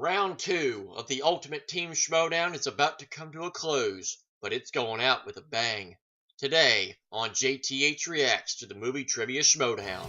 Round 2 of the Ultimate Team Schmoedown is about to come to a close, but it's going out with a bang. Today on JTH Reacts to the movie Trivia Schmoedown.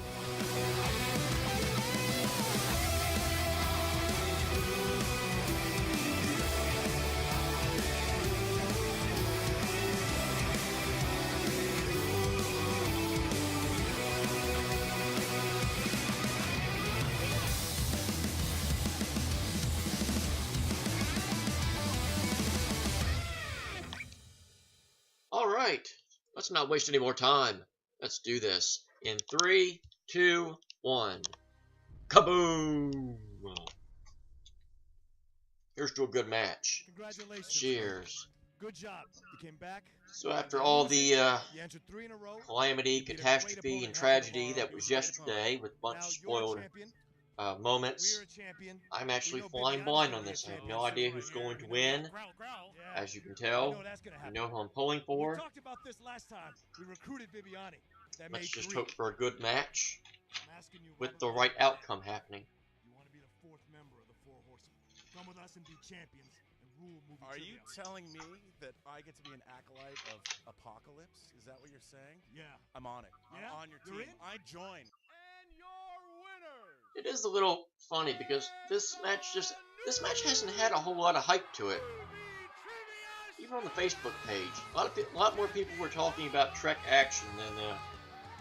Alright, let's not waste any more time. Let's do this. In 3, 2, 1. Kaboom! Here's to a good match. Congratulations. Cheers. Good job. You came back. So after all the You entered 3 in a row. calamity, catastrophe, and tragedy that was yesterday with a bunch of spoiled moments, We're a champion. I'm actually flying blind on this. I have no idea who's going to win. As you can tell, you know who I'm pulling for. We talked about this last time. We recruited Viviani. That Let's made just 3. hope for a good match I'm asking you, with Robert, the right outcome happening. you want to be the 4th member of the 4 Horsemen. Come with us and be champions and rule movie Are you trivia. telling me that I get to be an acolyte of Apocalypse? Is that what you're saying? Yeah. I'm on it. Yeah? I'm on your You're team. in? I join. And your winners! It is a little funny because this match hasn't had a whole lot of hype to it. Even on the Facebook page, a lot more people were talking about Trek action than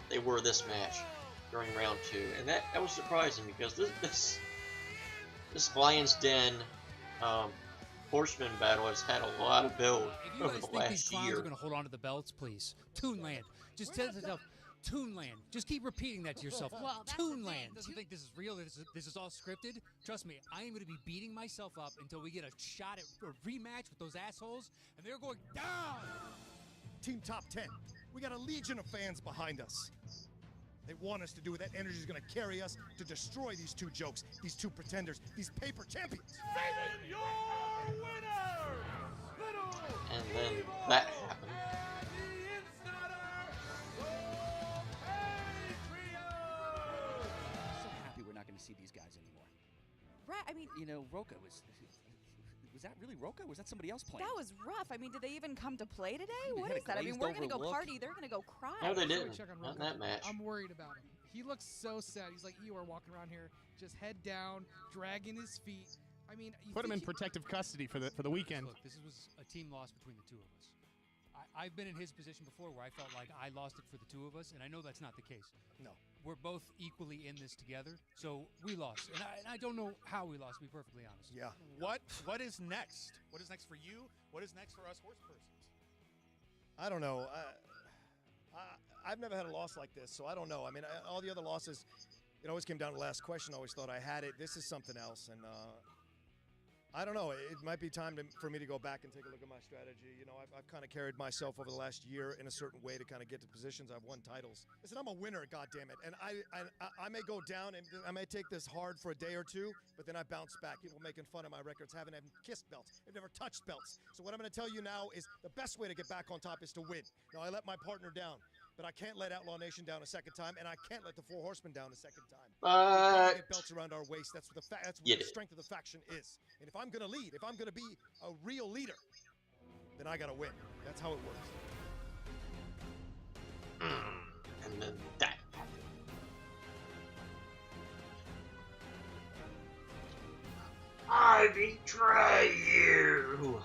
they were this match during round 2, and that was surprising because this Lion's Den Horseman battle has had a lot of build over the If you guys think these last clowns year. are going to hold on to the belts, please. Toonland. Just tell yourself, Toonland. Just keep repeating that to yourself. Well, that's the thing. Toonland. Doesn't think this is real. This is all scripted. Trust me, I am going to be beating myself up until we get a shot at a rematch with those assholes, and they're going down. Team Top 10. We got a legion of fans behind us. They want us to do it. That energy is going to carry us to destroy these 2 jokes, these 2 pretenders, these paper champions. Your winner! And then that happened. So happy we're not going to see these guys anymore. Right, I mean, You know, Roka was that really Roka? Was that somebody else playing? that was rough. I mean, did they even come to play today? They What had is that? I mean, glazed we're going to over go look. party. They're going to go cry. No, they Should we didn't. check on Not in Roka? that match. I'm worried about him. He looks so sad. He's like Eeyore walking around here, just head down, dragging his feet. I mean, you Put him in think protective custody for the weekend. Look, this was a team loss between the 2 of us. I've been in his position before where I felt like I lost it for the 2 of us, and I know that's not the case. No. We're both equally in this together, so we lost. And I don't know how we lost, to be perfectly honest. Yeah. What is next? What is next for you? What is next for us horse persons? I don't know. I've never had a loss like this, so I don't know. I mean, all the other losses, it always came down to the last question. I always thought I had it. This is something else, and I don't know. It might be time for me to go back and take a look at my strategy. You know, I've kind of carried myself over the last year in a certain way to kind of get to positions. I've won titles. Listen, I'm a winner, goddammit, and I may go down and I may take this hard for a day or 2, but then I bounce back. People making fun of my records, haven't even kissed belts. They've never touched belts. So what I'm going to tell you now is the best way to get back on top is to win. Now, I let my partner down, but I can't let Outlaw Nation down a second time, and I can't let the 4 Horsemen down a second time. We gotta get belts around our waist. That's what the strength of the faction is. And if I'm going to lead, if I'm going to be a real leader, then I got to win. That's how it works. And then that happened. I betray you!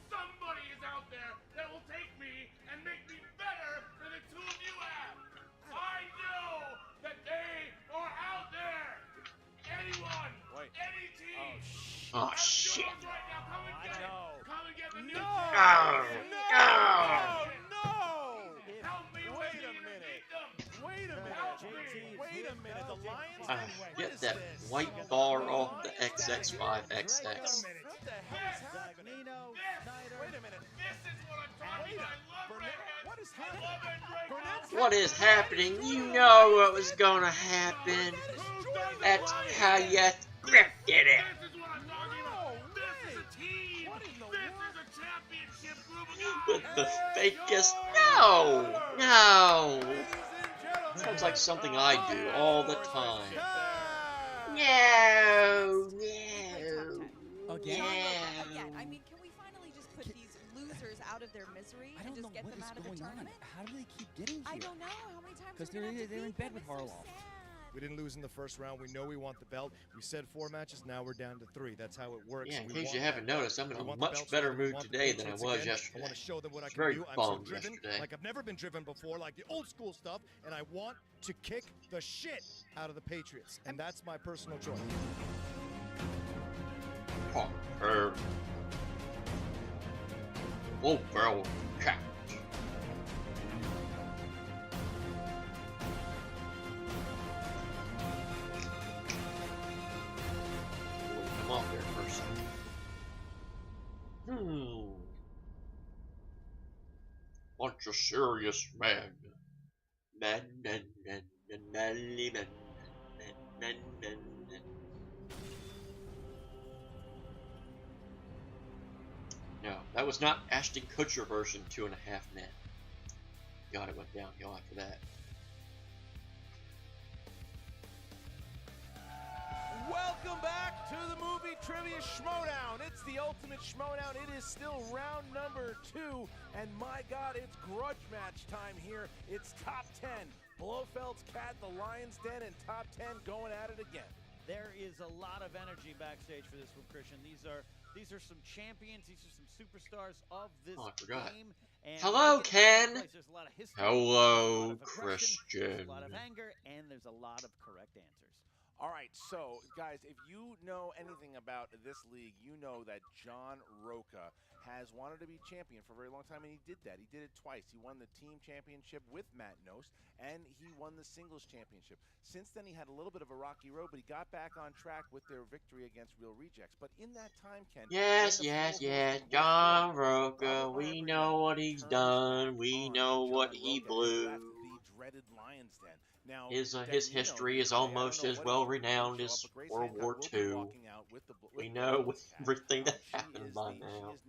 Somebody is out there that will take me and make me better than the 2 of you have. I know that they are out there. Anyone, any team. Oh shit. Right now, come and get it. Come and get the new Oh, no! Help me wait a minute. Wait a minute. Wait a minute. The Lions. Get that white bar off the XX5XX. What the hell is happening? Wait a minute. This is what I'm talking about. I love redheads. What is happening? What is happening? You know what was gonna happen. That's how you scripted it. This is what I'm talking about. This is a team. This is a championship group. With the fakest. No! Sounds like something I do all the time. No! misery I and don't know just get what them is out of the going on. tournament? How do they keep getting here? I don't know. How many times? Because are we gonna have to they're in beat bed them? with It's so Harloff. sad. We didn't lose in the first round. We know we want the belt. We said 4 matches. Now we're down to 3. That's how it works. Yeah, in We case want you that haven't belt. noticed, I'm in We a want the much belts better rather. We mood want the today than I Patriots was again. yesterday. I want to show them what I was can very do. I'm so bummed driven, yesterday. like I've never been driven before, like the old school stuff, and I want to kick the shit out of the Patriots, and that's my personal choice. Parker. Blofeld cat. Come off there for a second. Bunch of serious men. Men. No, that was not Ashton Kutcher version 2.5 Men. God, it went downhill after that. Welcome back to the movie Trivia Schmoedown. It's the ultimate Schmoedown. It is still round number 2, and my God, it's grudge match time here. It's top 10. Blofeld's Cat, the Lion's Den, and top 10 going at it again. There is a lot of energy backstage for this one, Christian. These are some champions. These are some superstars of this game. And hello, Ken. There's a lot of history. Hello, there's a lot of Christian. There's a lot of anger, and there's a lot of correct answers. All right, so, guys, if you know anything about this league, you know that John Roca has wanted to be champion for a very long time, and he did that. He did it twice. He won the team championship with Matt Nost, and he won the singles championship. Since then, he had a little bit of a rocky road, but he got back on track with their victory against Real Rejects. But in that time, Ken... Yes. John Roca, we know what he's done. We know what he blew. The dreaded Lion's Den. Now, his history is almost as well renowned as World War II. We know everything that happened by now.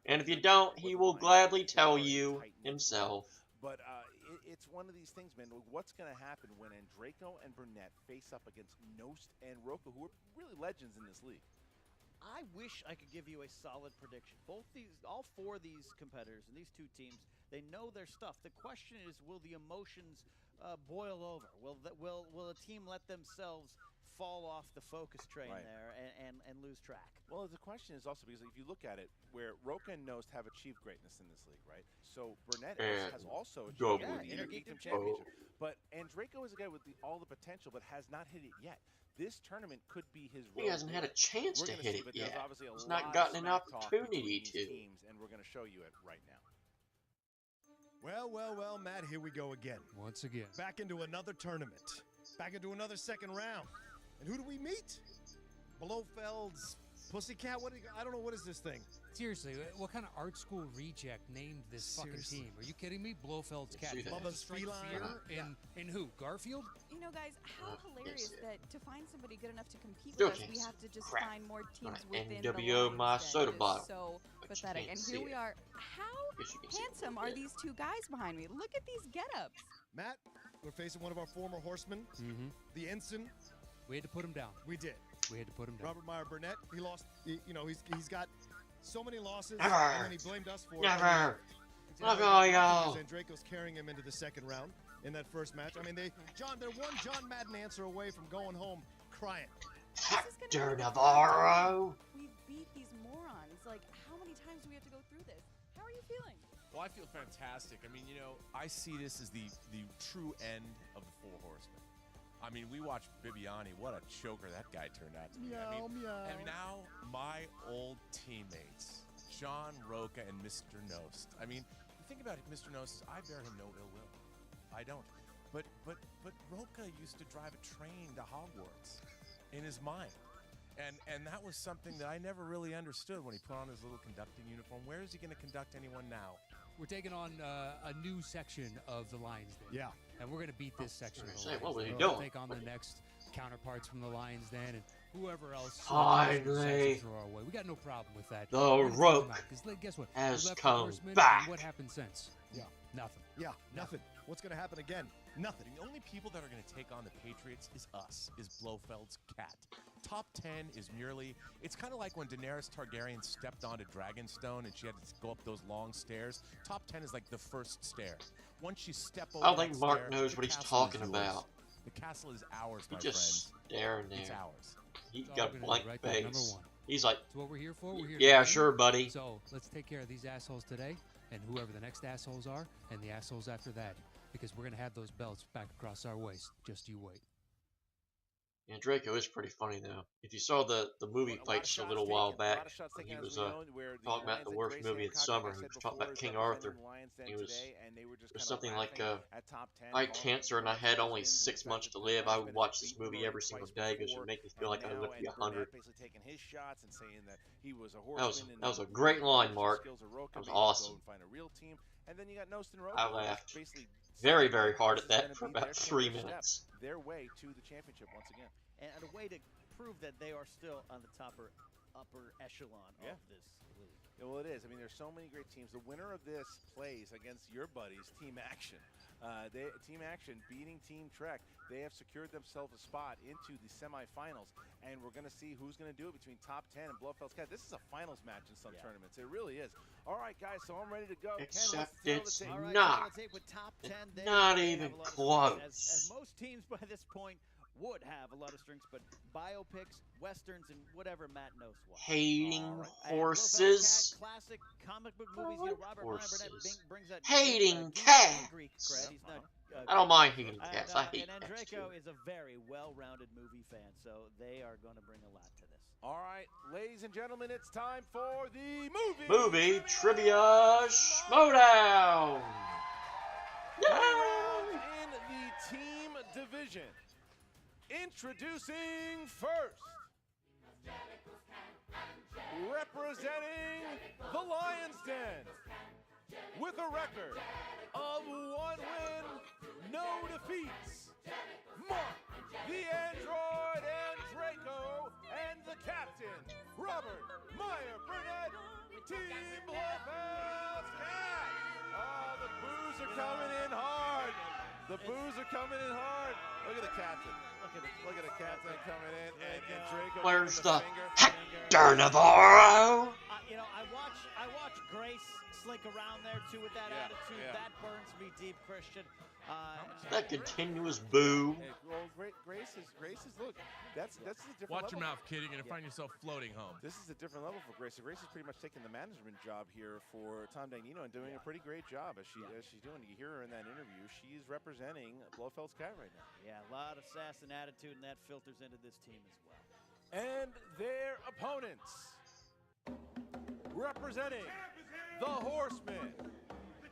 And if you don't, he will gladly tell you himself. But it's one of these things, man. What's going to happen when Andreyko and Burnett face up against Nost and Roca, who are really legends in this league? I wish I could give you a solid prediction. All 4 of these competitors and these 2 teams, they know their stuff. The question is, will the emotions boil over? Will a team let themselves fall off the focus train there and lose track? Well, the question is also because if you look at it, where Roca and Nost have achieved greatness in this league, right? So Burnett has also achieved Intergeekdom Championship. But Andreyko is a guy with all the potential, but has not hit it yet. This tournament could be his road. He hasn't had a chance to hit it yet. He's not gotten an opportunity to. Teams, and we're going to show you it right now. Well, Matt, here we go again. Once again. Back into another tournament. Back into another second round. And who do we meet? Blofeld's Pussycat? I don't know, what is this thing? Seriously, what kind of art school reject named this fucking team? Are you kidding me? Blofeld's Cat. Bubba's Feline. In who? Garfield? You know, guys, how hilarious that to find somebody good enough to compete with us, we have to just find more teams within the NWO my soda bottle. So pathetic. And here we are. How handsome are these 2 guys behind me? Look at these get-ups. Matt, we're facing one of our former horsemen, the Ensign. We had to put him down. We did. We had to put him down. Robert Meyer Burnett, he lost, he's got so many losses, Never. and then he blamed us for it. Never. Look at y'all. Andreyko's carrying him into the second round in that first match. I mean, they're one John Madden answer away from going home crying. Hector Navarro. We beat these morons. Like, how many times do we have to go through this? How are you feeling? Well, I feel fantastic. I mean, I see this as the true end of the 4 Horsemen. I mean, we watched Bibiani. What a choker that guy turned out to be. And now my old teammates, John Roca and Mr. Nost. I mean, the thing about Mr. Nost is I bear him no ill will. I don't. But Roca used to drive a train to Hogwarts in his mind. And that was something that I never really understood when he put on his little conducting uniform. Where is he going to conduct anyone now? We're taking on a new section of the Lions Den. Yeah. And we're going to beat this section of the Lions what was he Den. doing? Take on the next counterparts from the Lions Den and whoever else. Finally. Throw our way. We got no problem with that. The Rook guess what? has we left come Horsemen, back. And what happened since? Yeah. Nothing. Yeah, nothing. What's going to happen again? Nothing. The only people that are going to take on the Patriots is us, is Blofeld's cat. Top 10 is merely, it's kind of like when Daenerys Targaryen stepped onto Dragonstone and she had to go up those long stairs. Top 10 is like the first stair. Once you step over I don't think that Mark stair, knows the what he's castle talking is yours. about. The castle is ours, He my just friend. staring It's there. ours. He That's all got a we're gonna blank do right there, number face. one. He's like, That's what we're here for. We're here yeah, to win. sure, buddy. So let's take care of these assholes today, and whoever the next assholes are, and the assholes after that, because we're gonna have those belts back across our waist. Just you wait. Yeah, Draco is pretty funny though. If you saw the movie fights a little while back, when he was talking about the worst movie of the summer, he was talking about King Arthur. He was something like, I had cancer and I had only 6 months to live. I would watch this movie every single day because it would make me feel like I lived to be 100. That was a great line, Mark. That was awesome. I laughed very, very hard at that for about 3 minutes. Their way to the championship once again, and a way to prove that they are still on the upper echelon of this league. Yeah, well, it is. I mean, there's so many great teams. The winner of this plays against your buddies, Team Action. Team Action beating Team Trek. They have secured themselves a spot into the semifinals, and we're going to see who's going to do it between Top 10 and Blofeld's Cat. This is a finals match in some tournaments. It really is. All right, guys, so I'm ready to go. Except Ken, it's right, not. With top 10, Not even close. As most teams by this point would have a lot of strengths, but biopics, westerns, and whatever Matt knows what. Hating horses. Classic comic book movies. You know, Robert Horses. brings that hating Greek cats. cred. He's not, I don't mind hating cats. I hate and cats too. Draco is a very well-rounded movie fan, so they are going to bring a lot to this. All right, ladies and gentlemen, it's time for the movie trivia Schmoedown. In the team division, introducing first, representing the Lion's Den, with a record of 1 win, no defeats, Mark, the Android, and Draco, and the captain, Robert Meyer Burnett, Team Blofeld's Cat. Oh, the boos are coming in hard. The boos are coming in hard. Look at the captain. Look at the captain coming in, and Draco. Where's the Hector Navarro? You know, I watch Grace slink around there too with that attitude. Yeah. That burns me deep, Christian. That continuous boo. Well, Grace is look. That's a different Watch level. your mouth, kid. You're gonna find yourself floating home. This is a different level for Grace. So Grace is pretty much taking the management job here for Tom Dagnino and doing a pretty great job as she's doing. You hear her in that interview. She's representing Blofeld's Cat right now. Yeah, a lot of sass and attitude, and that filters into this team as well. And their opponents, representing the Horsemen.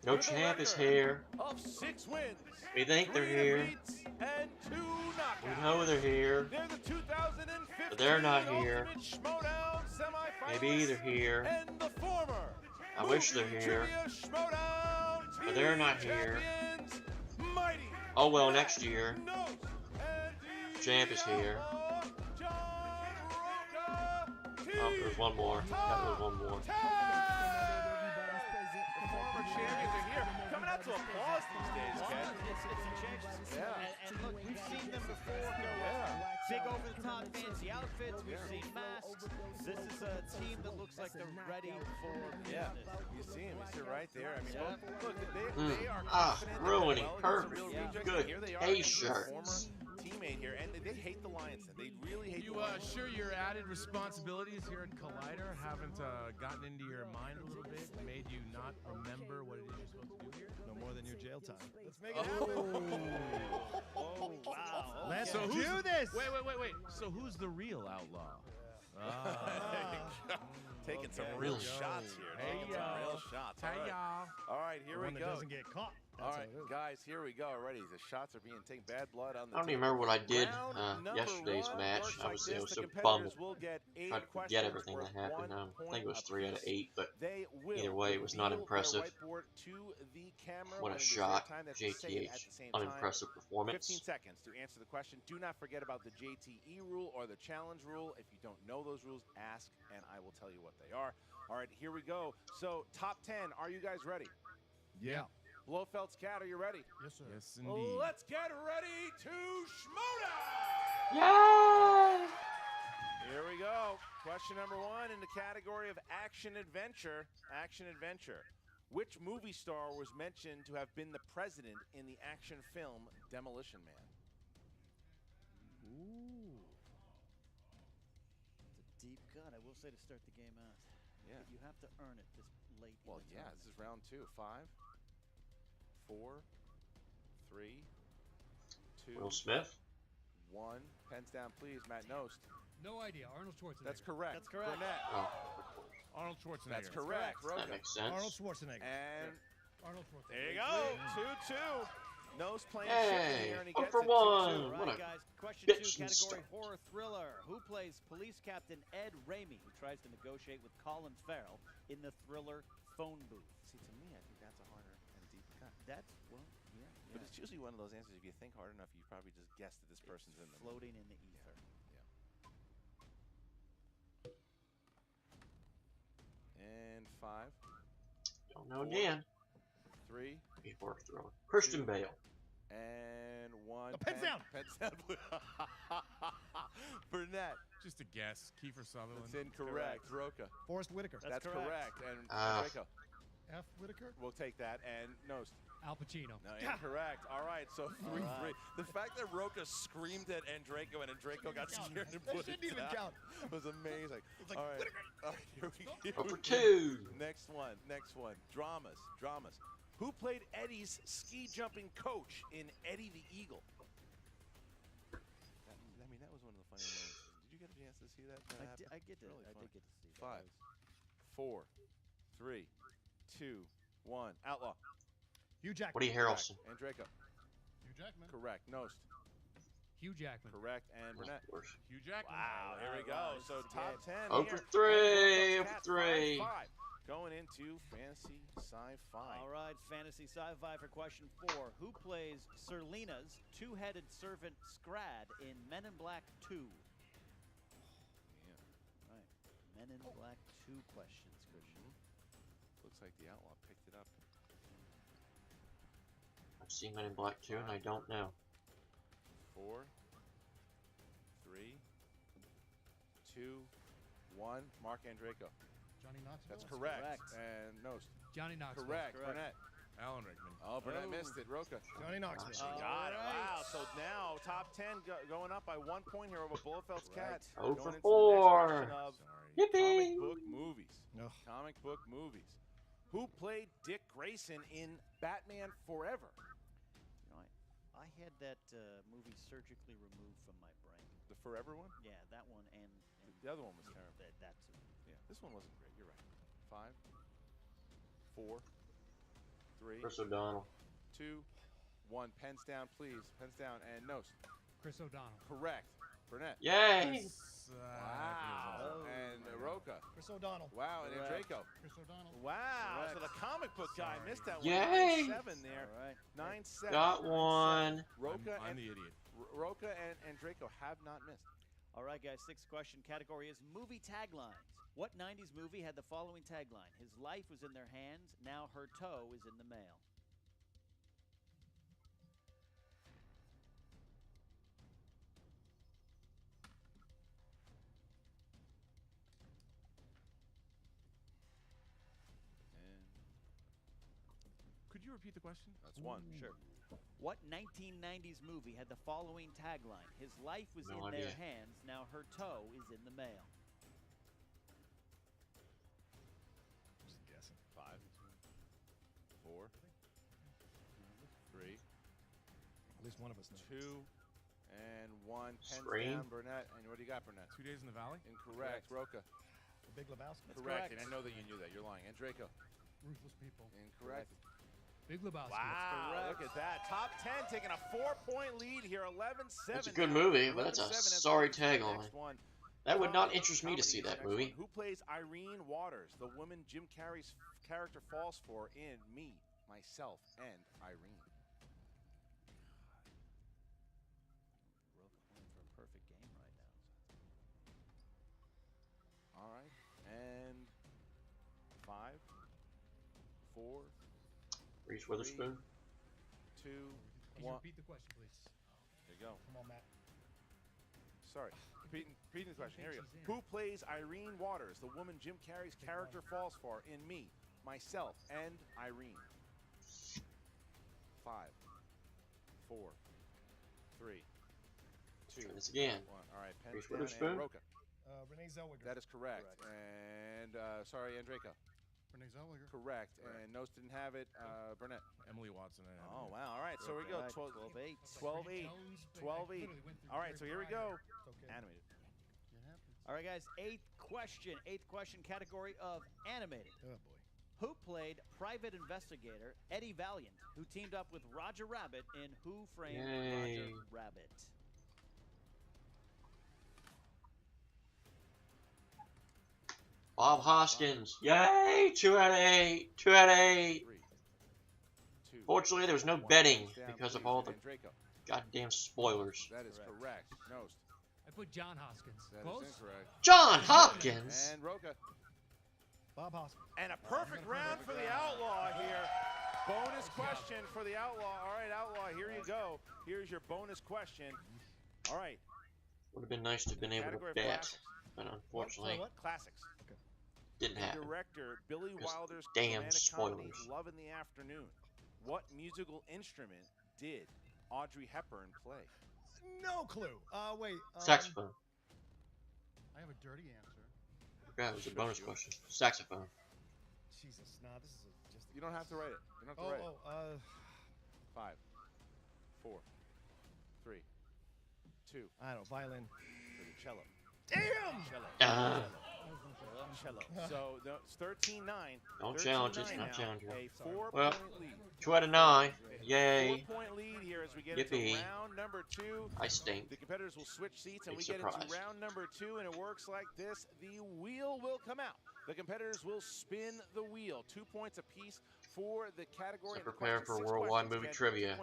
No champ is here. Of 6 wins. We think they're 3 here. defeats, and 2 knockouts. We know they're here. They're the 2015 But they're not here. Ultimate Schmoedown semifinalists. Maybe they're here. And the former I wish they're here. Trivia Schmoedown But they're not here. champions, Mighty Oh well, next year. Nose and Champ is here. John Roca, Oh, there's one more. That was one more. The former champions are here. Coming out to applause these days, Ken. It's a change. Yeah. And look, we've seen them before. Big over-the-top fancy outfits. We've seen masks. This is a team that looks like they're ready for business. You see him. You see right there. I mean, look, they are Ruining well perfect. against the real rejects. Good Here they are T-shirts. against their former teammate here, and they hate the Lions. They really hate the Lions. Sure your added responsibilities here at Collider haven't gotten into your mind a little bit, made you not remember what it is you're supposed to do here? No more than your jail time. Let's make it happen. Oh, wow. Let's So who's- do this. Wait. So who's the real outlaw? Taking some Okay. real Really? shots here. Hey, Taking some y'all. real shots. Hey, y'all. All right, here The we one that go. doesn't get caught. All That's right, what it is. guys, here we go already. The shots are being taken. Bad blood on the I don't even table. remember what I did Round number yesterday's 1 match. works I like was this. so The bummed. competitors will get 8 Tried to questions forget everything worth that happened. 1 I think point it was 3 out of apiece. 8, but They will either way, it was not reveal their impressive. whiteboard to the camera what when a it is their shot. time. They have to say it at JTH. the same time. Unimpressive 15 performance. seconds to answer the question. Do not forget about the JTE rule or the challenge rule. If you don't know those rules, ask, and I will tell you what they are. All right, here we go. So, top 10. Are you guys ready? Yeah. Blofeld's cat, are you ready? Yes, sir. Yes, indeed. Let's get ready to Schmoedown! Yeah! Here we go. Question number 1 in the category of action adventure. Action adventure. Which movie star was mentioned to have been the president in the action film Demolition Man? Ooh. It's a deep cut, I will say, to start the game out. Yeah. But you have to earn it this late Well, in the yeah, tournament. this is round 2. 5, 4, 3, 2, Will Smith? 1. Pens down, please. Matt Nost. No idea. Arnold Schwarzenegger. That's correct. That's correct. Burnett. Oh, Arnold Schwarzenegger. That's correct. that Roca. makes sense. Arnold Schwarzenegger. And Arnold Schwarzenegger. there you go. 2-2. Nost playing Hey, chicken here, and he 1 gets for it 2-2. 1. All What right, a guys. Question bitch 2, and category stuff. horror thriller. Who plays police captain Ed Ramey, who tries to negotiate with Colin Farrell in the thriller phone booth? See, to me, I think that's a harder and deep cut. That's, well, yeah. But it's usually one of those answers, if you think hard enough, you probably just guess that this person's in the floating in the ether. And 5, Don't know again. 3, Before thriller. Christian Bale. and 1. Oh, pens down. Pens down. Burnett. Just a guess. Kiefer Sutherland. That's incorrect. Roca. Forrest Whitaker. That's correct. And Draco. F. Whitaker. We'll take that. And Nost. Al Pacino. No, incorrect. All right, so 3-3. right. The fact that Roca screamed at Andraco and Andraco got scared and That put shouldn't it even down count. was amazing. like, All right. All right, here we go. Over 2. Next one. Dramas. Who played Eddie's ski jumping coach in Eddie the Eagle? That was one of the funny moments. Did you get a chance to see that? I did get to see 5, that. 4, 3, 2, 1. Outlaw. Hugh Jackman. Woody Harrelson. Andraco. Hugh Jackman. Correct. Nost. Hugh Jackman. Correct. And Burnett. Of course. Hugh Jackman. Wow, here we go. So top 10 Over here. 3. Over 3. 5. Going into fantasy sci-fi. All right, fantasy sci-fi for question 4. Who plays Serlena's two-headed servant Scrad in Men in Black 2? Yeah. Right. Men in Black 2 questions, Christian. Looks like the Outlaw picked it up. I've seen Men in Black 2 and I don't know. 4, 3, 2, 1. Mark Andraco. Johnny Knoxville. That's correct. correct. And Nost. Johnny Knoxville. Correct. Burnett. Alan Rickman. Oh, Burnett missed it. Roca. Johnny Knoxville. She got it. Wow. So now top 10 going up by 1 point here over Blofeld's cat. Oh, Going for into the next 4. question of Sorry. Yippee! comic book movies. Ugh. Comic book movies. Who played Dick Grayson in Batman Forever? You know, I had that movie surgically removed from my brain. The Forever one? Yeah, that one and The other one was terrible. that too. Yeah, this one wasn't great. You're right. 5, 4, 3, Chris O'Donnell. 2, 1. Pens down, please. Pens down. And Nost. Chris O'Donnell. Correct. Burnett. Yay! Wow. And Roca. Chris O'Donnell. Wow. And Correct. Andraco. Chris O'Donnell. Wow. Correct. So the comic book guy Sorry. missed that one. Yay! 9-7 there. All right. 9-7. Got one. Roca I'm and the idiot. Roca and Draco have not missed. All right, guys. 6th question category is movie taglines. What 90s movie had the following tagline? His life was in their hands, now her toe is in the mail. Could you repeat the question? That's one. Sure. What 1990s movie had the following tagline? His life was No in idea. their hands, now her toe is in the mail. Just guessing. 5, 4, 3, At least one of us knows. 2, and 1. Pens Scream. down, Burnett. And what do you got, Burnett? 2 Days in the Valley? Incorrect. Roca. The Big Lebowski. Correct. And I know that you knew that. You're lying. And Draco. Ruthless People. Incorrect. Big Lebowski. Wow, look at that. Top 10 taking a 4-point lead here, 11-7. That's a good movie, but that's a 11-7 as sorry we get to the tagline. next one. That would not Comedy- interest me to see comedy is that the next movie. one. Who plays Irene Waters, the woman Jim Carrey's character falls for in Me, Myself, and Irene? Real coin for a perfect game right now. All right. And 5, 4, Reese Witherspoon. 2, Can you 1. repeat the question, please? There you go. Come on, Matt. Sorry. Repeating the question. Here we go. Who plays Irene Waters, the woman Jim Carrey's character falls for in Me, Myself, and Irene? 5, 4, 3, 2, Try this again. 1. All right, pen Reese down Witherspoon. and Roca. Renee Zellweger. That is correct. And sorry, Andreka. Renee Zellweger. Correct. And Nose didn't have it. Burnett. Emily Watson. Oh, wow. All right, so we go. 12-8. 12-8. 12-8. All right, so here we go. Okay. Animated. It happens. All right, guys. Eighth question, category of animated. Oh boy. Who played private investigator Eddie Valiant, who teamed up with Roger Rabbit in Who Framed Roger Rabbit? Bob Hoskins. Yay! 2 out of 8. 2 out of 8. 3, 2. Fortunately, there was no 1. betting Down, because of please, all the and Draco. goddamn spoilers. That is correct. Nose. I put John Hoskins. That Close? is incorrect. John Hopkins. And Roca. Bob Hoskins. And a perfect round for the Outlaw here. Bonus question for the Outlaw. All right, Outlaw, here you go. Here's your bonus question. All right. Would have been nice to have been able Category to of bet, classics. but unfortunately, Classics. didn't And happen. director Billy Because Wilder's damn romantic comedy spoilers. Love in the Afternoon. What musical instrument did Audrey Hepburn play? No clue. Wait. Saxophone. I have a dirty answer. That was a bonus question. Saxophone. Jesus, nah, this is just. You don't have to write it. You don't have to write it. 5, 4, 3, 2. I don't know. Violin. For the cello. Damn! Cello. Cello. So no, it's 13-9. Don't challenge it. 13-9 Don't now. challenge it. A 4-point Well, lead. 2 out of 9. Yay. 4-point lead here as we get Yippee. into round number 2. I stink. The competitors will switch seats and Big we get surprise. into round number 2, and it works like this. The wheel will come out. The competitors will spin the wheel. 2 points apiece for the category. So prepare for worldwide movie trivia.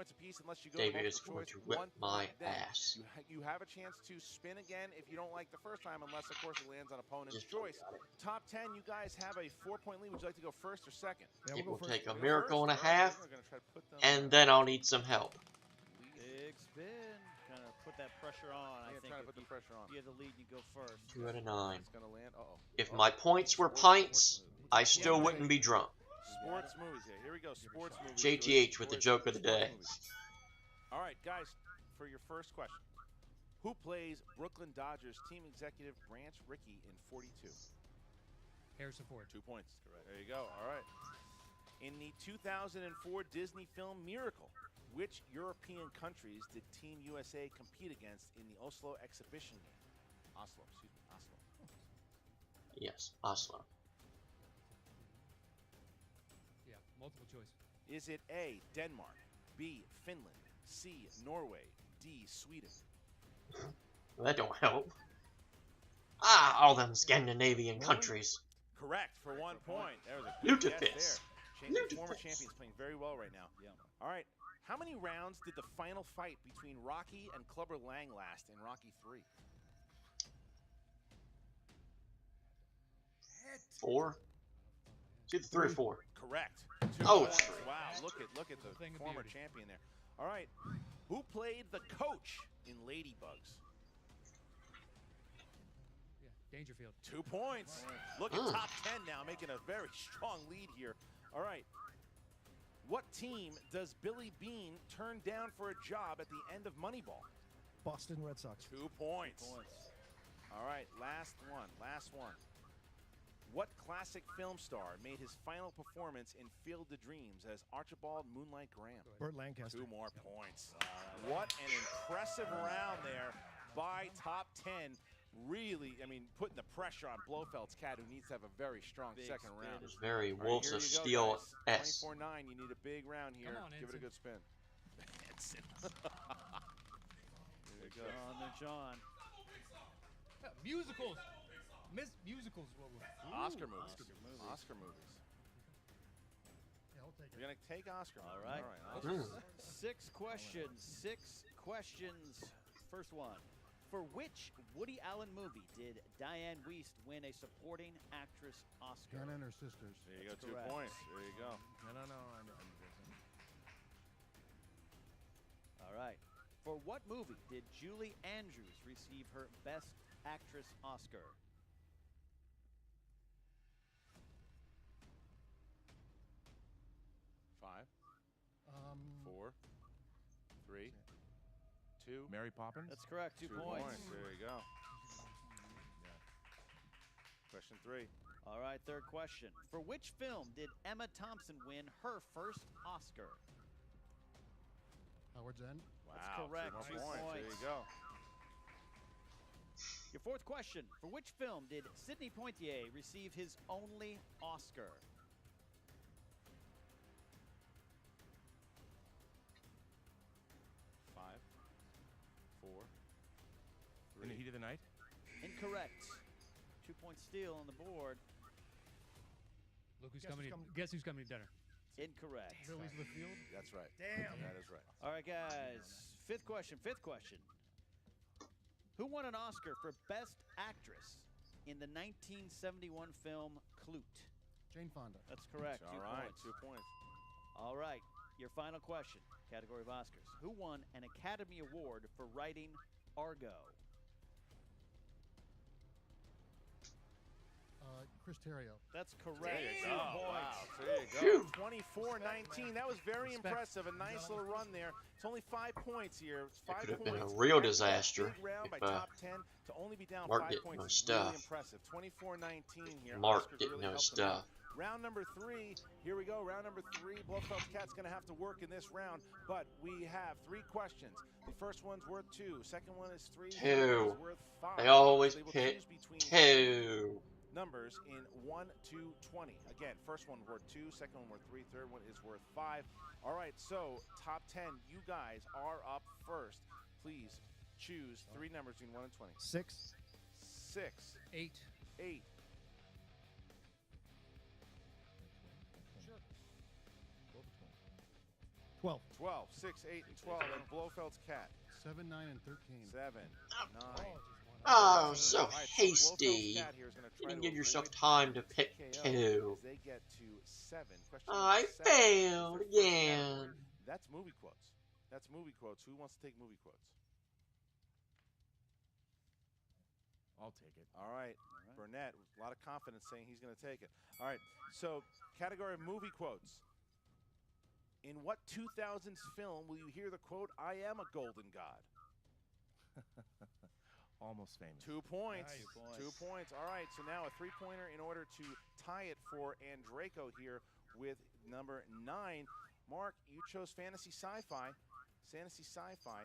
David is going to whip my ass. You have a chance to spin again if you don't like the first time, unless of course it lands on opponent's choice. Top 10, you guys have a 4-point lead. Would you like to go first or second? Yeah, It we'll will go take first. a miracle and a half, We're gonna try to put them and then I'll need some help. Big spin. Kind of put that pressure on. I think trying to if put the pressure on. you have the lead, you go first. 2 out of 9. It's gonna land. If my points were pints, I still wouldn't be drunk. Sports movies here. Here we go. Sports movies. JTH with the joke of the day. All right, guys, for your first question. Who plays Brooklyn Dodgers team executive Branch Rickey in 42? Harrison Ford. 2 points. Correct. There you go. All right. In the 2004 Disney film Miracle, which European countries did Team USA compete against in the Oslo exhibition game? Oslo, excuse me, Oslo. Yes, Oslo. Yeah, multiple choice. Is it A, Denmark, B, Finland, C, Norway, D, Sweden? Well, that don't help. Ah, all them Scandinavian countries. Correct for 1 point. There was a good guess there. Lutefisk. Former champions playing very well right now. Yeah. All right. How many rounds did the final fight between Rocky and Clubber Lang last in Rocky 3? 4? It's either 3 or 4. Correct. Oh, it's 3. Wow, look at the Thing of former beauty. champion there. All right. Who played the coach in Ladybugs? Yeah, Dangerfield. 2 points. Look at top 10 now, making a very strong lead here. All right. What team does Billy Bean turn down for a job at the end of Moneyball? Boston Red Sox. 2 points. All right, last one. What classic film star made his final performance in Field of Dreams as Archibald Moonlight Graham? Burt Lancaster. 2 more points. What an impressive round there by top 10. Really, I mean, putting the pressure on Blofeld's cat, who needs to have a very strong second round. It was very All right, Wolves here of you go, Steel guys. S. 24-9, you need a big round here. Come on, Give it a Ensign. good spin. Ensign. There you go. John. Yeah, musicals. Musicals. Oscar movies. Oscar movies. Yeah, I'll take it. You're going to take Oscar. All right. Oscar. 6 questions. 6 questions. First one. For which Woody Allen movie did Diane Wiest win a supporting actress Oscar? Hannah and her sisters. There you go, That's 2 correct. points. There you go. No. All right. For what movie did Julie Andrews receive her Best Actress Oscar? Five, 4, 3, 2. Mary Poppins? That's correct. 2 2 points. points. There you go. Question 3. All right, third question. For which film did Emma Thompson win her first Oscar? Howard's End. Wow. That's correct. 2 2 points. There you go. Your fourth question. For which film did Sidney Poitier receive his only Oscar? Five, 4, 3. In the Heat of the Night? Incorrect. 2 points steal on the board. Look who's coming. Guess who's coming to dinner? Incorrect. Lily's LaField. That's right. Damn. That is right. All right, guys. Fifth question. Who won an Oscar for Best Actress in the 1971 film Clute? Jane Fonda. That's correct. All 2 right. points. 2 points. All right. Your final question. Category of Oscars. Who won an Academy Award for writing Argo? Chris Terrio. That's correct. There you 2 go. points. Wow. There you go. 24-19. That was very impressive. A nice little run there. It's only 5 points here. It's 5 It could have points. been a real That's a disaster big round by if top 10 to only be down Mark 5 didn't points. know Really stuff. impressive. 24-19 here. Mark Oscars didn't really know helped them out. stuff. Round number 3. Here we go. Round number 3. Blofeld's Cat's going to have to work in this round, but we have 3 questions. The first one's worth 2. Second one is 3. 2. Is worth 5. They always They will pick choose between 2. numbers in 1 to 20. Again, first one worth 2, second one worth 3, third one is worth 5. All right, so top 10, you guys are up first. Please choose 3 numbers between 1 and 20. 6. 6. 8. 8. Sure. 12. 12. 6, 8, and 12. And Blofeld's Cat. 7, 9, and 13. 7, 9. Oh, so All right, hasty. Blofeld's Cat here is gonna You try didn't to give yourself avoid time to pick KO 2. as they get to 7. Question I number 7. failed First again. category. That's movie quotes. That's movie quotes. Who wants to take movie quotes? I'll take it. All right. Burnett, a lot of confidence saying he's going to take it. All right. So, category of movie quotes. In what 2000s film will you hear the quote, "I am a golden god"? Almost famous. 2 points. Nice. 2 points. All right. So now a 3-pointer in order to tie it for Andrejko here with number 9. Mark, you chose fantasy sci-fi. Fantasy sci-fi.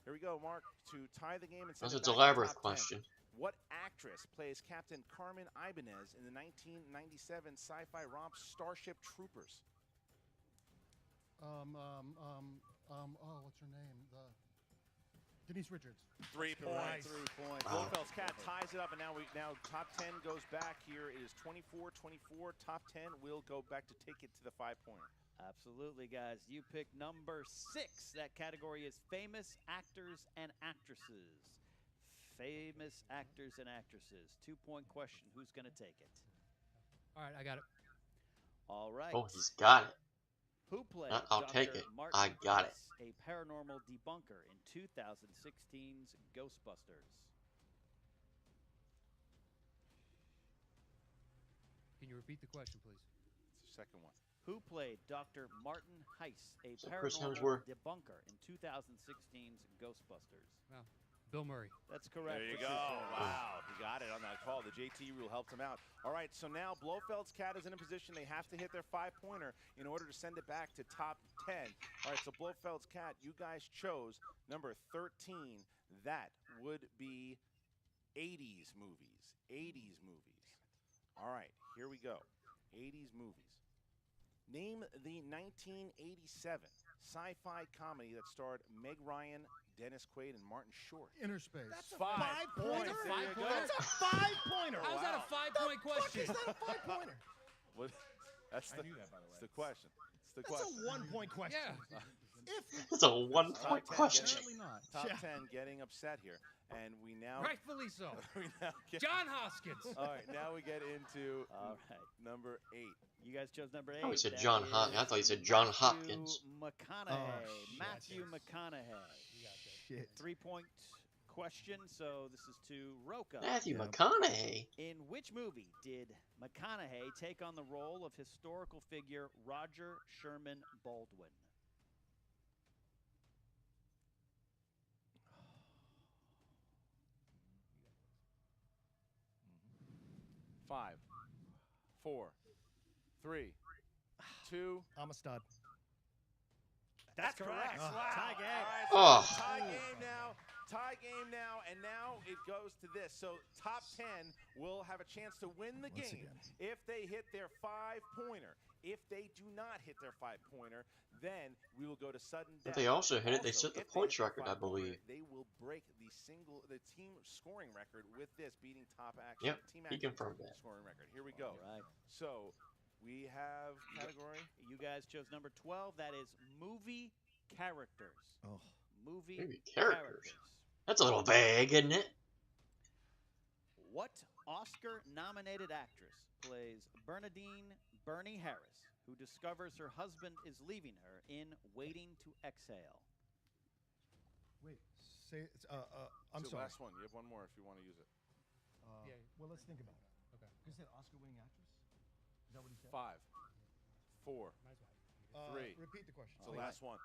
Here we go, Mark, to tie the game and send That's a it back to elaborate top 10. question. What actress plays Captain Carmen Ibanez in the 1997 sci-fi romp Starship Troopers? What's her name? Denise Richards. 3 points. 3 points. Wow. Blofeld's Cat ties it up, and now top 10 goes back here. It is 24-24. Top 10 will go back to take it to the 5-pointer. Absolutely, guys. You pick number 6. That category is famous actors and actresses. Famous actors and actresses. 2-point question. Who's going to take it? All right, I got it. All right. Oh, he's got it. Who played I'll Dr. take it. Martin I got it. Hess, a paranormal debunker in 2016's Ghostbusters? Can you repeat the question, please? It's the second one. Who played Dr. Martin Heiss, a So Chris paranormal Hemsworth. debunker in 2016's Ghostbusters? Wow. Bill Murray. That's correct. There you for go. six. Wow, he got it on that call. The JT rule helped him out. All right, so now Blofeld's Cat is in a position they have to hit their 5-pointer in order to send it back to top 10. All right, so Blofeld's Cat, you guys chose number 13. That would be 80s movies. 80s movies. All right, here we go. 80s movies. Name the 1987 sci-fi comedy that starred Meg Ryan, Dennis Quaid, and Martin Short. Inner Space. That's a 5 5-pointer? points. There you go. That's a 5-pointer. How's that a 5-point question? Is that a 5-pointer? What? That's I the, knew that, by the that's way. the question. It's the That's question. a 1-point question. Yeah. If It's a 1-point Top 10 question. Apparently not. Top Yeah. 10 getting upset here. And we now Rightfully so. we now get, John Hoskins. all right, now we get into All right. number 8. You guys chose number 8. Oh, he said That John is Hopkins. I thought he said John Matthew Hopkins. McConaughey. Oh, Matthew McConaughey. Shit. 3-point question, so this is to Roca. Matthew McConaughey. In which movie did McConaughey take on the role of historical figure Roger Sherman Baldwin? 5, 4, 3, 2. I'm a stud. That's correct. Wow. Tie game. All right, Oh. so tie game now. Tie game now, and now it goes to this. So top 10 will have a chance to win the Once game again. if they hit their 5-pointer. If they do not hit their 5-pointer, then we will go to sudden death. If they also hit it, they set the if points hit their record, I 5-pointer, believe. They will break the team scoring record with this, beating top action. Yep, Team he action confirmed that. scoring record. Here we go. All right. So we have category. You guys chose number 12. That is movie characters. Oh. Movie characters. That's a little vague, isn't it? What Oscar-nominated actress plays Bernadine Bernie Harris, who discovers her husband is leaving her in Waiting to Exhale? Wait, say it's, I'm So sorry. last one. You have one more if you want to use it. Well, let's think about it. Okay. You said Oscar-winning actress? Is that what he said? 5, 4, 3. Repeat the question. It's the last one.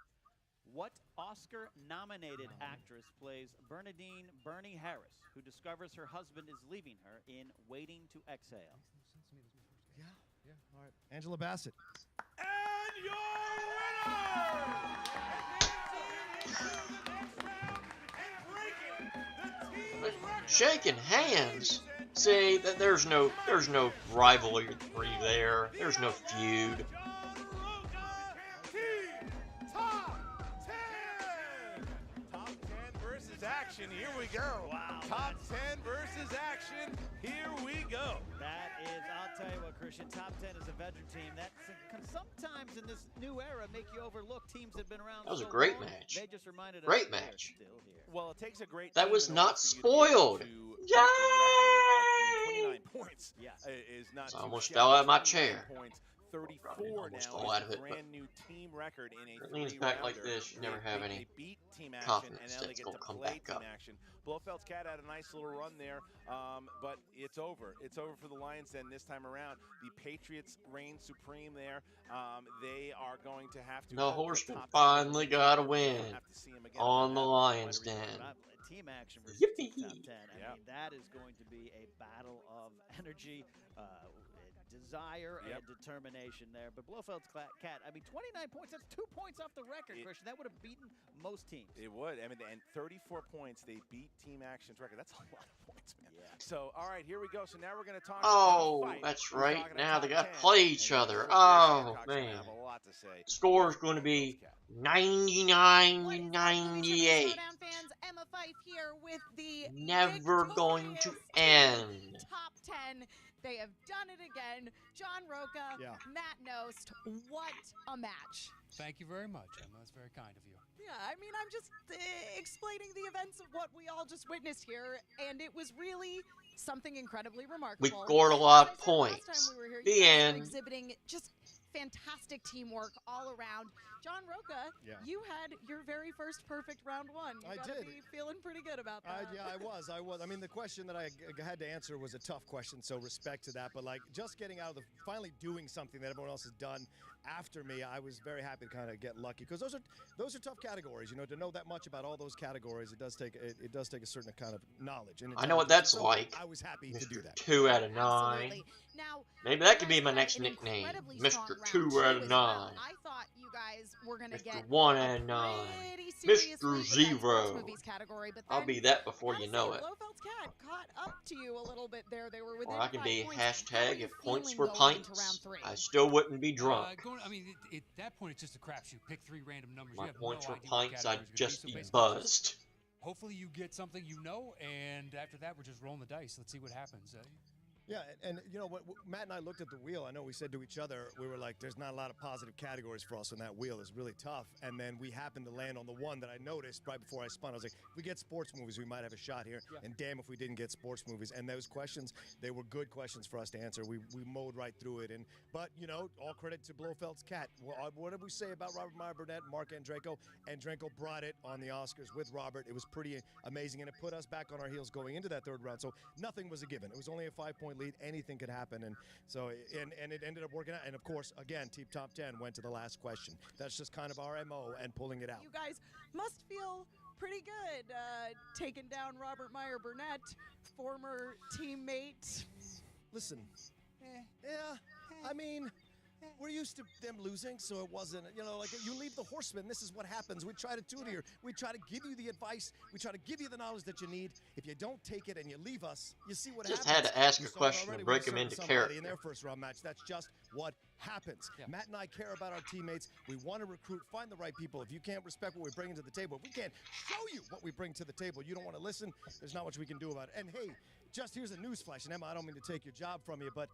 What Oscar-nominated actress plays Bernadine Bernie Harris, who discovers her husband is leaving her in Waiting to Exhale? Yeah. All right. Angela Bassett. And your winner! Shaking hands. See that there's no rivalry there. There's no feud. Here we go. Wow. Top 10 versus action. Here we go. That is, I'll tell you what, Christian, top 10 is a veteran team. That can sometimes in this new era make you overlook teams that have been around. That was so a great long. match. They just reminded us Great they're match. still here. Well, it takes a great That team was in not order for you to be able spoiled. to Yay! beat the record. 29 points is not So I too almost shabby. fell out of my 29 chair. Points. 34 almost now fell out is of a it, but brand new team record in a it leans back like three-rounder. this, you never have any They beat team action, confidence and now that they it's get gonna to come play back team up. action. Blofeld's cat had a nice little run there, but it's over. It's over for the Lions Den this time around. The Patriots reign supreme there. They are going to have to. The Horsemen finally got a win on the Lions Den. Team action versus Yippee! top 10. I mean, that is going to be a battle of energy, desire, and determination there. But Blofeld's cat, I mean, 29 points, that's 2 points off the record, Christian. That would have beaten most teams. It would. I mean, and 34 points, they beat Team Action's record. That's a lot of points, man. Yeah. So, all right, here we go. So now we're going to talk Oh, about a fight. that's We're right. talking Now about they top got to 10, play each and other. Chris Oh, Hancock's gonna man. have a lot to say. Score's going to be 99-98. Schmoedown fans, Emma Fife here with the Never going to victorious end. Top 10. They have done it again. John Roca, Yeah. Matt Nost. What a match. Thank you very much, Emma. That's very kind of you. Yeah, I mean, I'm just explaining the events of what we all just witnessed here, and it was really something incredibly remarkable. We scored a lot of As I said last points. time we were here, The you guys are end. exhibiting just fantastic teamwork all around. John Roca, Yeah. you had your very first perfect round one. You I gotta did. be feeling pretty good about that. Yeah, I was. I mean, the question that I had to answer was a tough question, so respect to that. But like, just getting out of finally doing something that everyone else has done after me, I was very happy to kind of get lucky because those are tough categories. You know, to know that much about all those categories, it does take a certain kind of knowledge. And I know what that's so like. I was happy to do that. 2 out of 9. Absolutely. Now, Maybe that could you be my guys next had an nickname. incredibly Mr. strong 2 round out two of as 9. well. I thought you guys were going to Mr. get 1 a out of 9. pretty serious Mr. lead with that sports 0. movies category, but I'll then, be that before gotta you know say, it. Blofeld's cat caught up to you a little bit there. They were within Or I can 5 be points. How are hashtag you if points feeling were going into pints. round 3? I still wouldn't be drunk. I mean, at that point, it's just a crapshoot. Pick 3 random numbers. My You have points no were idea what pints, categories I'd are gonna just so be basically buzzed. Hopefully you get something you know, and after that, we're just rolling the dice. Let's see what happens. Yeah, and you know what, Matt and I looked at the wheel. I know we said to each other, we were like, there's not a lot of positive categories for us on that wheel. It's really tough. And then we happened to land on the one that I noticed right before I spun. I was like, if we get sports movies, we might have a shot here. Yeah. And damn if we didn't get sports movies. And those questions, they were good questions for us to answer. We mowed right through it. But, you know, all credit to Blofeld's cat. What did we say about Robert Meyer Burnett and Mark Andreyko? Andreyko brought it on the Oscars with Robert. It was pretty amazing. And it put us back on our heels going into that third round. So nothing was a given. It was only a 5-point lead. Anything could happen, and so and it ended up working out. And of course, again, Team Top 10 went to the last question. That's just kind of our MO and pulling it out. You guys must feel pretty good taking down Robert Meyer Burnett, former teammate. Listen, yeah, I mean, we're used to them losing, so it wasn't, you know, like you leave the Horsemen, this is what happens. We try to tutor you. We try to give you the advice. We try to give you the knowledge that you need. If you don't take it and you leave us, you see what happens. Just had to ask a question and break him into character. In their first round match, that's just what happens. Yeah. Matt and I care about our teammates. We want to recruit, find the right people. If you can't respect what we bring to the table, if we can't show you what we bring to the table, you don't want to listen, there's not much we can do about it. And hey, just here's a news flash, and Emma, I don't mean to take your job from you, but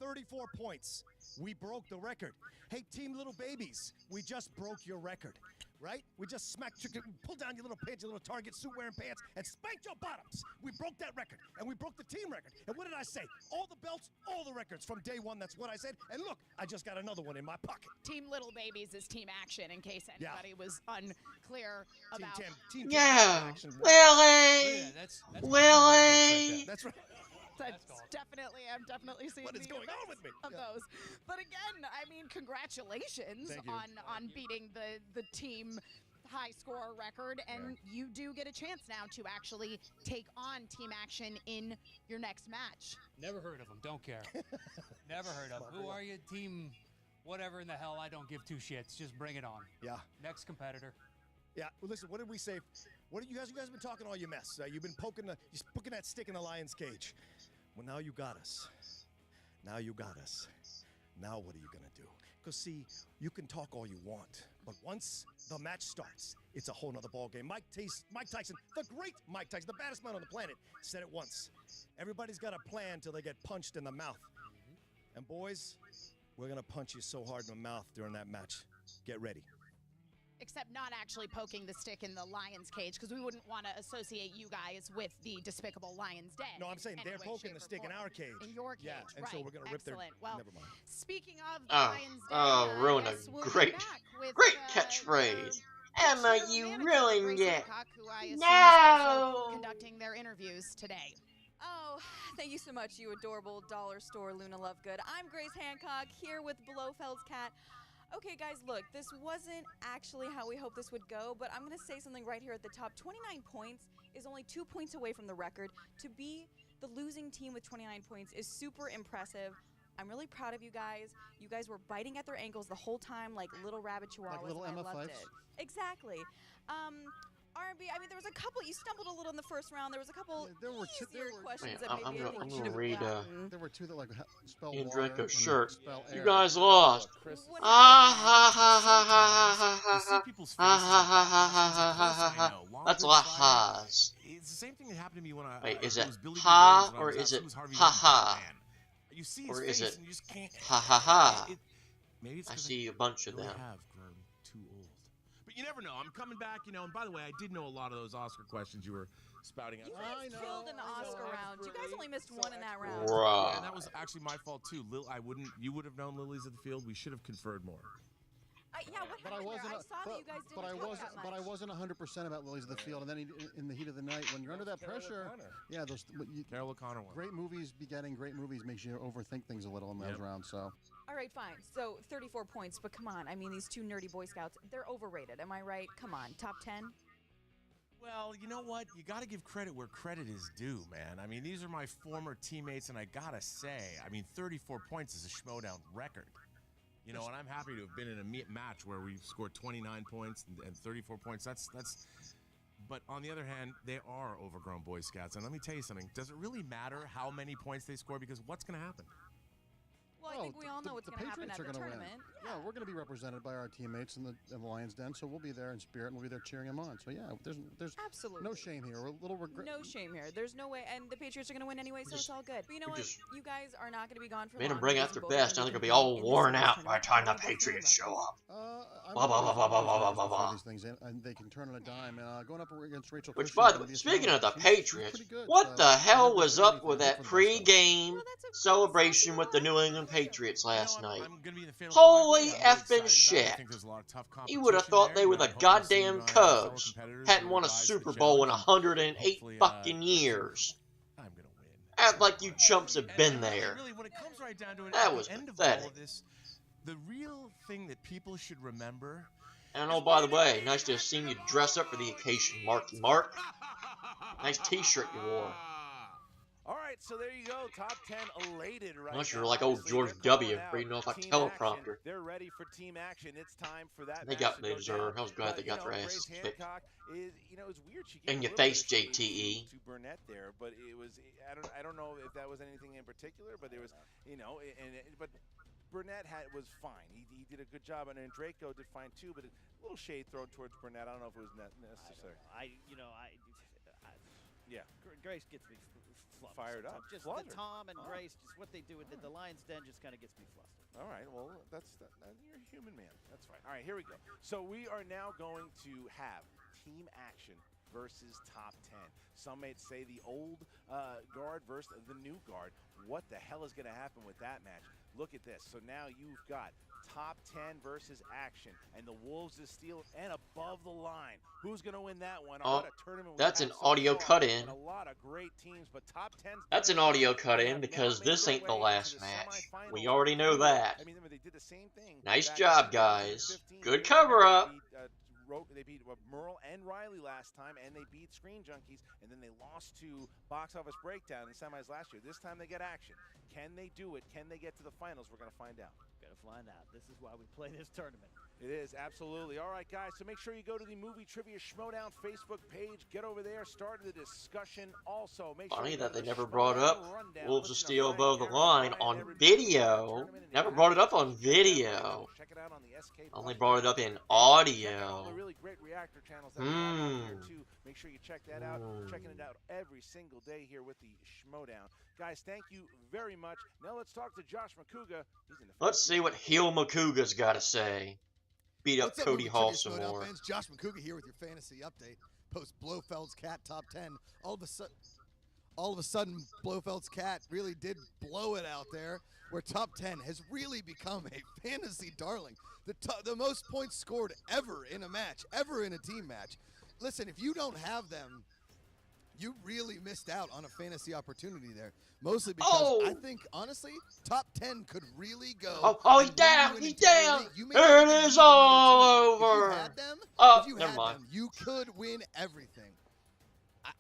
34 points. We broke the record. Hey, Team Little Babies, we just broke your record, right? We just pulled down your little pants, your little Target suit-wearing pants, and spanked your bottoms. We broke that record, and we broke the team record. And what did I say? All the belts, all the records from day one. That's what I said. And look, I just got another one in my pocket. Team Little Babies is Team Action, in case anybody was unclear about. Team Action. Willie! That's Willie! That's right. Definitely, I'm definitely seeing what is going on with me of those. But again, I mean, congratulations on beating the team high score record, and you do get a chance now to actually take on Team Action in your next match. Never heard of them. Don't care. Never heard of them. Who are you? Team whatever in the hell. I don't give two shits. Just bring it on. Yeah. Next competitor. Yeah. Well, listen. What did we say? What you guys have been talking all your mess. You've been poking that stick in the lion's cage. Well, now you got us. Now you got us. Now what are you going to do? Because, see, you can talk all you want, but once the match starts, it's a whole nother ballgame. Mike Tyson, the great Mike Tyson, the baddest man on the planet, said it once. Everybody's got a plan till they get punched in the mouth. And, boys, we're going to punch you so hard in the mouth during that match. Get ready. Except not actually poking the stick in the lion's cage, because we wouldn't want to associate you guys with the despicable lion's den. No, I'm saying they're poking the stick in our cage. In your cage, yeah, and right. so we're going to rip their... Well, never mind. Speaking of the lion's den, ruin a great catchphrase. Emma, you ruined it. No! Conducting their interviews today. Oh, thank you so much, you adorable dollar store Luna Lovegood. I'm Grace Hancock, here with Blofeld's cat. Okay, guys, look, this wasn't actually how we hoped this would go, but I'm going to say something right here at the top. 29 points is only 2 points away from the record. To be the losing team with 29 points is super impressive. I'm really proud of you guys. You guys were biting at their ankles the whole time like little rabbit chihuahuas, like little and Emma I loved Fifes? it. Exactly. R&B, I mean, there was a couple, you stumbled a little in the first round. There was a couple easier questions that maybe I think you should have read there were two that like spell Andreyko's shirt. You air. guys lost. Ah ha ha ha ha ha ha ha. That's a lot of ha's. It's the same thing that happened to me when I. Wait, is it Billy ha Williams when I or was is out, it so was Harvey ha ha? Man. You see his Or face is it and you just can't. Ha ha ha? Maybe it's I 'cause see a bunch of really them. have grown too old. But you never know. I'm coming back, you know. And by the way, I did know a lot of those Oscar questions you were spouting out. You guys killed in the Oscar round. You guys only missed one in that round. Right. And that was actually my fault too. You would have known Lilies of the Field. We should have conferred more. Yeah, what happened there? I saw that you guys didn't talk that much. But I wasn't 100% about Lilies of the Field. And then in the heat of the night, when you're under that pressure, yeah, those Carol O'Connor one. Great movies begetting great movies makes you overthink things a little in those rounds. So. All right, fine. So 34 points, but come on. I mean, these two nerdy Boy Scouts, they're overrated. Am I right? Come on, top 10? Well, you know what? You got to give credit where credit is due, man. I mean, these are my former teammates, and I got to say, I mean, 34 points is a Schmoedown record. You know, and I'm happy to have been in a match where we scored 29 points and 34 points. That's. But on the other hand, they are overgrown Boy Scouts. And let me tell you something. Does it really matter how many points they score? Because what's going to happen? Well, I think we all know what's the going to happen Patriots at are the gonna tournament. win. Yeah, we're going to be represented by our teammates in the Lions Den, so we'll be there in spirit and we'll be there cheering them on. So yeah, there's Absolutely no shame here. We're a little regret. no shame here. There's no way, and the Patriots are going to win anyway, so it's all good. But you know what? You guys are not going to be gone for long. Made them bring out because their you both are best. Now gonna they're be going to be all competing in the worn singles out by the time the tournament. Patriots show up. I'm Blah, blah, blah, blah, blah, blah, blah, blah. these things, and they can turn on a dime. And going up against Rachel. Which, Kirshner's by the gonna way, be a speaking of challenge. the She's Patriots, pretty good, what so the hell never was say up anything. with Hope that for the best, though. pre-game celebration with the New England Patriots last night? I'm gonna be in the final Holy five. I'm really effing excited about it. I shit. think there's a lot of tough You would have competition thought there. they were the I'm hoping to see, goddamn fellow Cubs. competitors Hadn't really won a rise to the Super Bowl in challenge, and 108 hopefully, fucking years. I'm gonna win. Act like you chumps have been And there. really, when it comes right down to it, That at was the end of pathetic. all of this, the real thing that people should remember. And oh, by the way, nice to have seen you dress up for the occasion, Marky Mark. Nice t-shirt you wore. All right, so there you go. Top 10 elated right Unless you're now. like old Obviously, George they're W. calling out reading off a team teleprompter. action. They're ready for team action. It's time for that. They match got to they go deserve. down. I was glad they But, got their Grace asses kicked. Hancock is, it's weird. She In gave your a little face, bit of shade JTE. to Burnett there, but it was I don't know if that was anything in particular, but there was but Burnett was fine. He did a good job, and then Draco did fine too. But a little shade thrown towards Burnett. I don't know if it was necessary. Yeah. Grace gets me flustered. Fired up. Just Flustered. the Tom and Grace, just what they do with the Lions Den just kind of gets me flustered. All right, well, you're a human man. That's fine. All right, here we go. So we are now going to have team action versus top 10. Some may say the old guard versus the new guard. What the hell is going to happen with that match? Look at this. So now you've got top 10 versus action, and the Wolves of Steel and above the line. Who's going to win that one? Oh, What a tournament that's we've an had so audio far, cut-in. and a lot of great teams, but top 10. That's an audio cut-in because this ain't the last match. We already know that. I mean, they did the same thing. Nice back job, in guys. 2015. Good cover-up. They beat Merle and Riley last time, and they beat Screen Junkies, and then they lost to Box Office Breakdown in the semis last year. This time they get action. Can they do it? Can they get to the finals? We're going to find out. Gotta find out. This is why we play this tournament. It is, absolutely. All right, guys, so make sure you go to the Movie Trivia Schmoedown Facebook page. Get over there, start the discussion. Also, make Funny sure that they you never go to brought up Rundown. Wolves of Listen to Steel Frank, above the Aaron, line Brian, on everybody video. Never brought it up on video. Check it out on the SK Only Plus brought it up in Check out all the audio. really great reactor channels that we have out here too. Make sure you check that out. Checking it out every single day here with the Schmoedown. Guys, thank you very much. Now let's talk to Josh McCouga. He's in the Let's see what Heel Makuga's got to say. Beat up What's up, Cody Movie Hall Trivia some Schmoedown more. fans? Josh McCouga here with your fantasy update. Post Blofeld's Cat top 10. All of a sudden, Blofeld's Cat really did blow it out there, where top 10 has really become a fantasy darling. The most points scored ever in a match, ever in a team match. Listen, if you don't have them, you really missed out on a fantasy opportunity there. Mostly because I think, honestly, top 10 could really go. He's down. He's down. It is all over. If you had them, Never mind. you could win everything.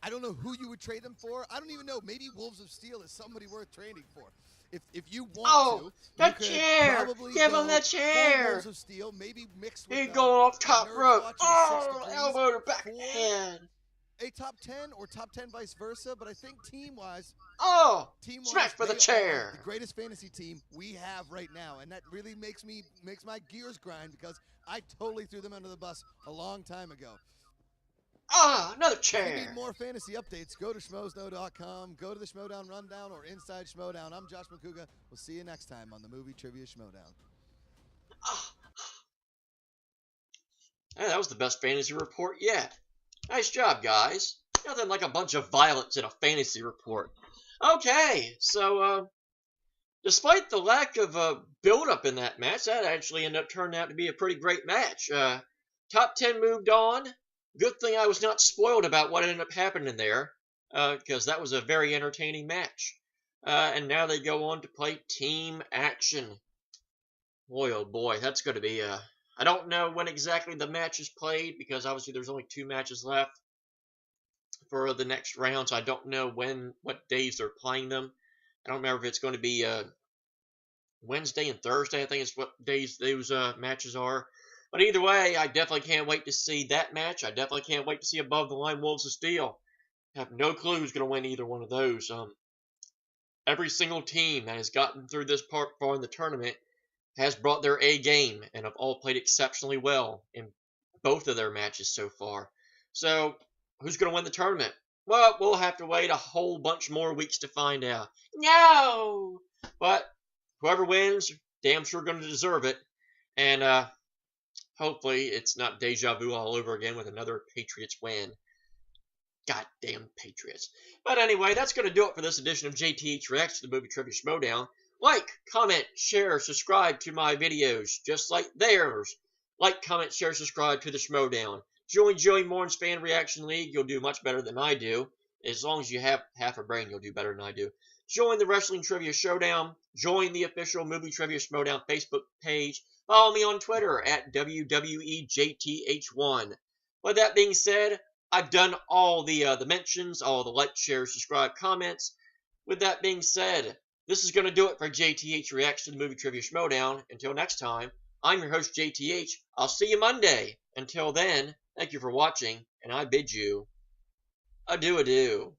I don't know who you would trade them for. I don't even know. Maybe Wolves of Steel is somebody worth trading for. If you want to, the you could chair. probably Give go him the full chair. Wolves of Steel, maybe mixed with He going off top Nerd rope. Watch or Oh, 6 degrees elbow to back for hand. a top 10 or top 10 vice versa, but I think team-wise, smash for the they chair. are the greatest fantasy team we have right now, and that really makes my gears grind because I totally threw them under the bus a long time ago. Another If you chair. need more fantasy updates, go to schmoesno.com, go to the Schmoedown Rundown or Inside Schmoedown. I'm Josh McCouga. We'll see you next time on the Movie Trivia Schmoedown. Hey, that was the best fantasy report yet. Nice job, guys. Nothing like a bunch of violence in a fantasy report. Okay, so, despite the lack of build-up in that match, that actually ended up turning out to be a pretty great match. Top 10 moved on. Good thing I was not spoiled about what ended up happening there, because that was a very entertaining match. And now they go on to play team action. Boy, oh boy, that's going to be I don't know when exactly the match is played, because obviously there's only 2 matches left for the next round, so I don't know what days they're playing them. I don't remember if it's going to be Wednesday and Thursday, I think is what days those matches are. But either way, I definitely can't wait to see that match. I definitely can't wait to see Above the Line Wolves of Steel. I have no clue who's going to win either one of those. every single team that has gotten through this part far in the tournament has brought their A game and have all played exceptionally well in both of their matches so far. So, who's going to win the tournament? Well, we'll have to wait a whole bunch more weeks to find out. No! But whoever wins, damn sure going to deserve it. And hopefully it's not deja vu all over again with another Patriots win. Goddamn Patriots. But anyway, that's going to do it for this edition of JTH Reacts to the Movie Trivia Schmoedown. Like, comment, share, subscribe to my videos, just like theirs. Like, comment, share, subscribe to the Schmoedown. Join Joey Morin's Fan Reaction League. You'll do much better than I do. As long as you have half a brain, you'll do better than I do. Join the Wrestling Trivia Showdown. Join the official Movie Trivia Schmoedown Facebook page. Follow me on Twitter at WWEJTH1. With that being said, I've done all the mentions, all the like, share, subscribe, comments. With that being said, this is going to do it for JTH Reacts to the Movie Trivia Schmoedown. Until next time, I'm your host, JTH. I'll see you Monday. Until then, thank you for watching, and I bid you adieu.